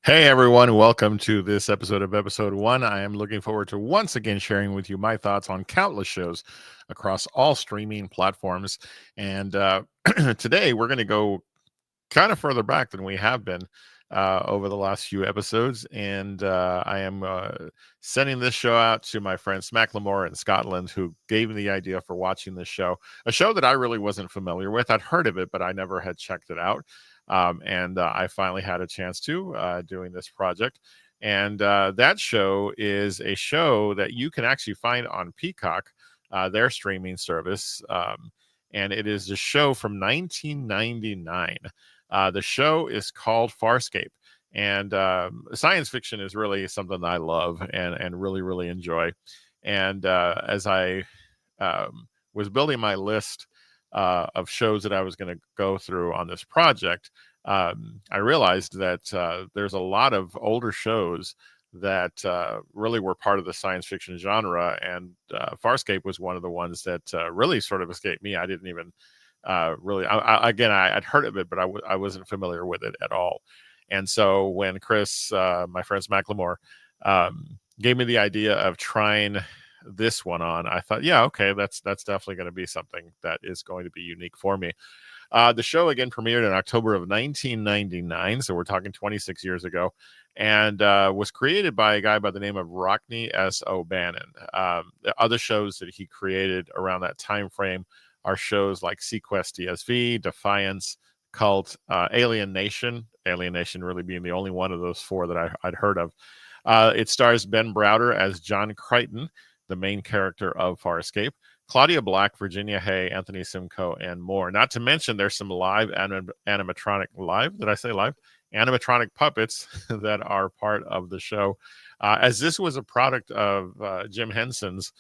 Hey everyone, welcome to this episode of episode one. I am looking forward to once again sharing with you my thoughts on countless shows across all streaming platforms. And today we're going to go kind of further back than we have been over the last few episodes. And I am sending this show out to my friend Smacklemore in Scotland, who gave me the idea for watching this show, a show that I really wasn't familiar with. I'd heard of it, but I never had checked it out. And I finally had a chance to doing this project. And that show is a show that you can actually find on Peacock, their streaming service. And it is a show from 1999. The show is called Farscape, and science fiction is really something that I love and really, really enjoy. And as I was building my list of shows that I was going to go through on this project, I realized that there's a lot of older shows that really were part of the science fiction genre, and Farscape was one of the ones that really sort of escaped me. I didn't even really, I'd heard of it, but I wasn't familiar with it at all. And so when Chris, my friend Macklemore, gave me the idea of trying this one on, I thought, yeah, okay, that's definitely going to be something that is going to be unique for me. The show again premiered in October of 1999, so we're talking 26 years ago, and was created by a guy by the name of Rockne S. O'Bannon. The other shows that he created around that time frame are shows like seaQuest DSV, Defiance, Cult, Alien Nation really being the only one of those four that I'd heard of. It stars Ben Browder as John Crichton, the main character of Farscape, Claudia Black, Virginia Hay, Anthony Simcoe, and more. Not to mention there's some live animatronic puppets that are part of the show, as this was a product of Jim Henson's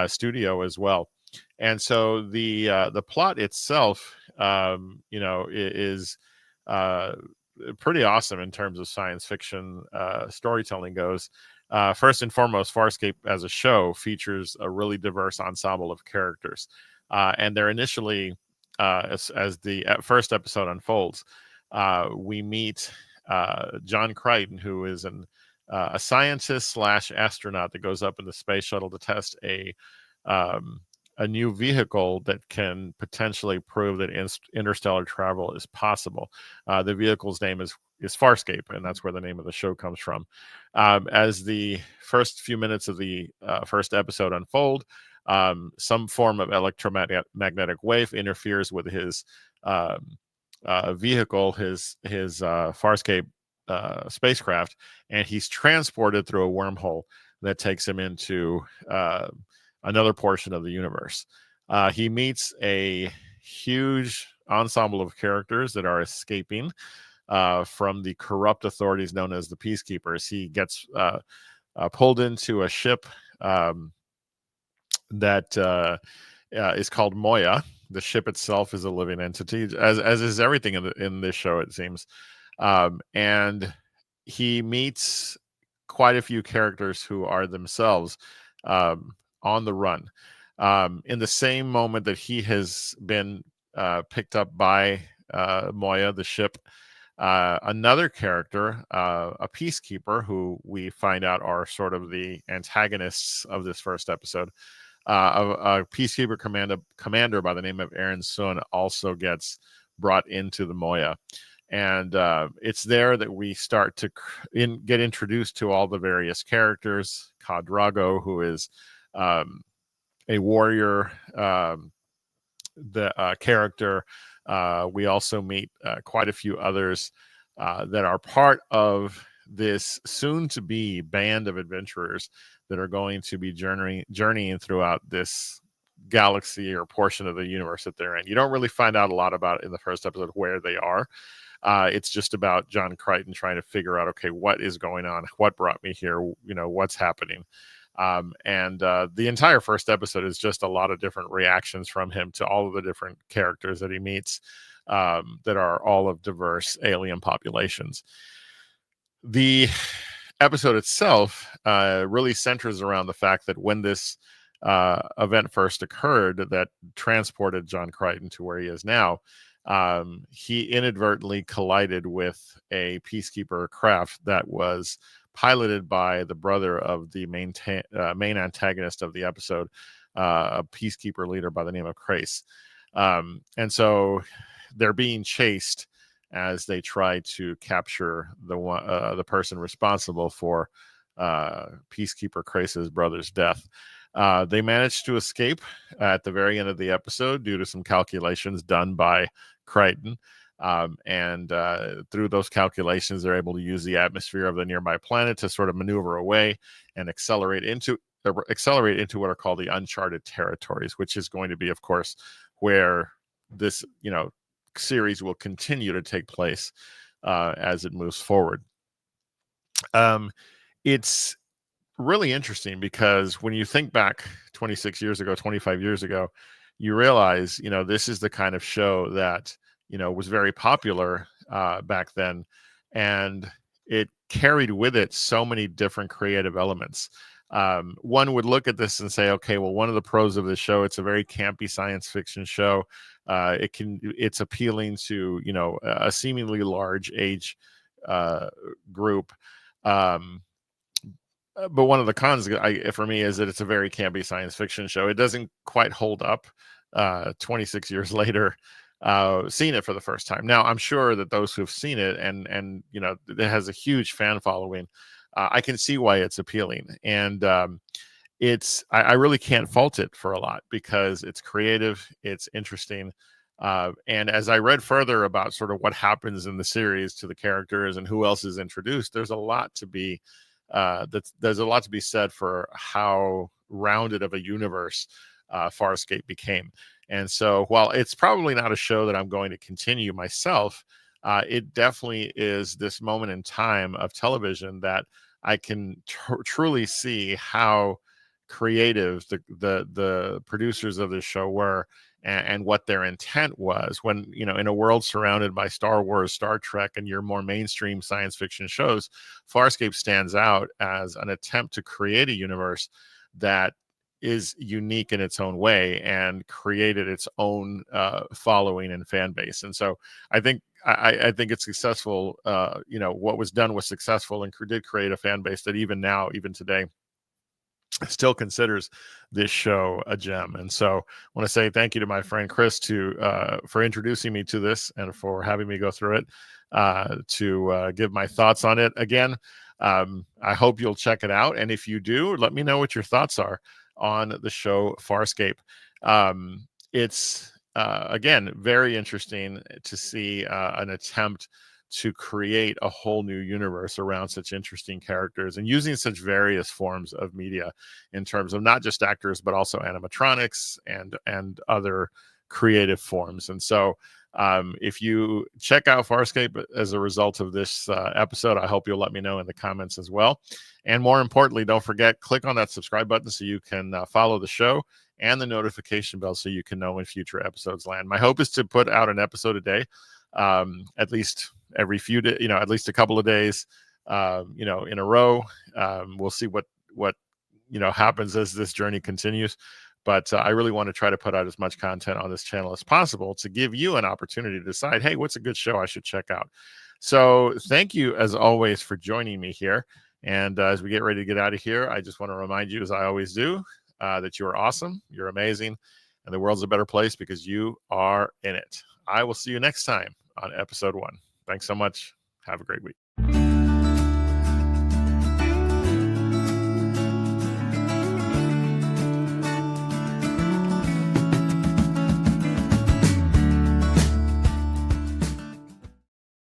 studio as well. And so the plot itself, is pretty awesome in terms of science fiction storytelling goes. First and foremost, Farscape as a show features a really diverse ensemble of characters, and they're initially, as the first episode unfolds, we meet John Crichton, who is a scientist slash astronaut that goes up in the space shuttle to test a new vehicle that can potentially prove that interstellar travel is possible. The vehicle's name is Farscape, and that's where the name of the show comes from. As the first few minutes of the first episode unfold, some form of electromagnetic wave interferes with his vehicle, his Farscape spacecraft, and he's transported through a wormhole that takes him into another portion of the universe. He meets a huge ensemble of characters that are escaping from the corrupt authorities known as the Peacekeepers. He gets pulled into a ship that is called Moya. The ship itself is a living entity, as is everything in this show, it seems. And he meets quite a few characters who are themselves on the run. In the same moment that he has been picked up by Moya, the ship, another character, a peacekeeper, who we find out are sort of the antagonists of this first episode, a peacekeeper commander by the name of Aaron Sun also gets brought into the Moya. And it's there that we start to get introduced to all the various characters. Drago, who is a warrior, the character. We also meet quite a few others that are part of this soon-to-be band of adventurers that are going to be journeying throughout this galaxy or portion of the universe that they're in. You don't really find out a lot about in the first episode where they are. It's just about John Crichton trying to figure out, okay, what is going on? What brought me here? What's happening? And the entire first episode is just a lot of different reactions from him to all of the different characters that he meets that are all of diverse alien populations. The episode itself really centers around the fact that when this event first occurred that transported John Crichton to where he is now, he inadvertently collided with a Peacekeeper craft that was piloted by the brother of the main antagonist of the episode, a Peacekeeper leader by the name of Crace. And so they're being chased as they try to capture the person responsible for Peacekeeper Crace's brother's death. They managed to escape at the very end of the episode due to some calculations done by Crichton. And through those calculations, they're able to use the atmosphere of the nearby planet to sort of maneuver away and accelerate into what are called the uncharted territories, which is going to be, of course, where this series will continue to take place as it moves forward. It's really interesting because when you think back 26 years ago, 25 years ago, you realize, this is the kind of show that, was very popular back then. And it carried with it so many different creative elements. One would look at this and say, okay, well, one of the pros of this show, it's a very campy science fiction show. It's appealing to, a seemingly large age group. But one of the cons for me is that it's a very campy science fiction show. It doesn't quite hold up 26 years later, seeing it for the first time. Now, I'm sure that those who've seen it and it has a huge fan following, I can see why it's appealing. And I really can't fault it for a lot because it's creative, it's interesting. And as I read further about sort of what happens in the series to the characters and who else is introduced, there's a lot to be said for how rounded of a universe Farscape became. And so while it's probably not a show that I'm going to continue myself, it definitely is this moment in time of television that I can truly see how creative the producers of this show were, and what their intent was when, in a world surrounded by Star Wars, Star Trek, and your more mainstream science fiction shows, Farscape stands out as an attempt to create a universe that is unique in its own way and created its own following and fan base. And so I think it's successful. What was done was successful and did create a fan base that even now, even today, still considers this show a gem. And so I want to say thank you to my friend Chris for introducing me to this and for having me go through it to give my thoughts on it. Again, I hope you'll check it out. And if you do, let me know what your thoughts are on the show Farscape. It's again, very interesting to see an attempt to create a whole new universe around such interesting characters and using such various forms of media in terms of not just actors, but also animatronics and other creative forms. And so if you check out Farscape as a result of this episode, I hope you'll let me know in the comments as well. And more importantly, don't forget, click on that subscribe button so you can follow the show and the notification bell so you can know when future episodes land. My hope is to put out an episode a day, at least every few days, at least a couple of days, in a row. We'll see what happens as this journey continues. But I really want to try to put out as much content on this channel as possible to give you an opportunity to decide, hey, what's a good show I should check out? So thank you, as always, for joining me here. And as we get ready to get out of here, I just want to remind you, as I always do, that you are awesome, you're amazing, and the world's a better place because you are in it. I will see you next time on episode 1. Thanks so much. Have a great week.